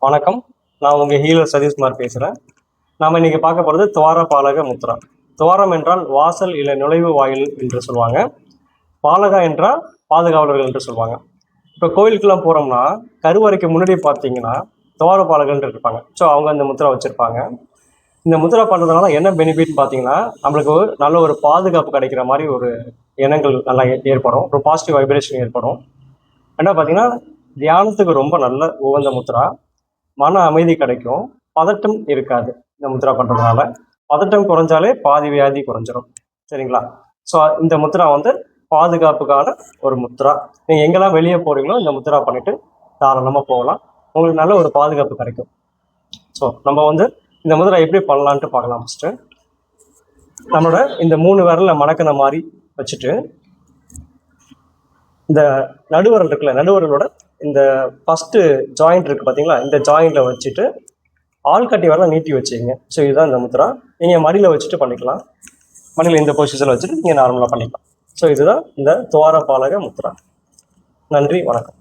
வணக்கம். நான் உங்கள் ஹீலர் சதீஷ்குமார் பேசுகிறேன். நாம் இன்றைக்கி பார்க்க போகிறது துவாரபாலக முத்ரா. துவாரம் என்றால் வாசல் இல்லை நுழைவு வாயில் என்று சொல்லுவாங்க. பாலகா என்றால் பாதுகாவலர்கள் என்று சொல்லுவாங்க. இப்போ கோயிலுக்கெல்லாம் போகிறோம்னா கருவறைக்கு முன்னாடி பார்த்தீங்கன்னா துவாரபாலகர்கள் இருப்பாங்க. ஸோ அவங்க அந்த முத்ரா வச்சுருப்பாங்க. இந்த முத்ரா பண்ணுறதுனால என்ன பெனிஃபிட்னு பார்த்தீங்கன்னா, நம்மளுக்கு நல்ல ஒரு பாதுகாப்பு கிடைக்கிற மாதிரி ஒரு எண்ணங்கள் நல்லா ஏற்படும். ஒரு பாசிட்டிவ் வைப்ரேஷன் ஏற்படும். என்ன பார்த்தீங்கன்னா, தியானத்துக்கு ரொம்ப நல்ல உகந்த முத்ரா. மன அமைதி கிடைக்கும். பதட்டம் இருக்காது. இந்த முத்ரா பண்ணுறதுனால பதட்டம் குறைஞ்சாலே பாதி வியாதி குறைஞ்சிரும். சரிங்களா? ஸோ இந்த முத்ரா பாதுகாப்புக்கான ஒரு முத்ரா. நீங்கள் எங்கெல்லாம் வெளியே போகிறீங்களோ இந்த முத்ரா பண்ணிவிட்டு தாராளமாக போகலாம். உங்களுக்கு நல்ல ஒரு பாதுகாப்பு கிடைக்கும். ஸோ நம்ம இந்த முத்ரா எப்படி பண்ணலான்ட்டு பார்க்கலாம். ஃபஸ்ட்டு நம்மளோட இந்த 3 விரலை மடக்கின மாதிரி வச்சுட்டு, இந்த நடுவரல் இருக்குல்ல, நடுவரலோட இந்த ஃபஸ்ட்டு ஜாயிண்ட் இருக்குது பார்த்தீங்களா, இந்த ஜாயிண்டில் வச்சுட்டு ஆள்காட்டி வரலாம் நீட்டி வச்சுங்க. ஸோ இதுதான் இந்த முத்ரா. நீங்கள் மடியில் வச்சுட்டு பண்ணிக்கலாம். மடியில் இந்த பொசிஷனில் வச்சுட்டு நீங்கள் நார்மலாக பண்ணிக்கலாம். ஸோ இதுதான் இந்த துவாரபாலக முத்ரா. நன்றி, வணக்கம்.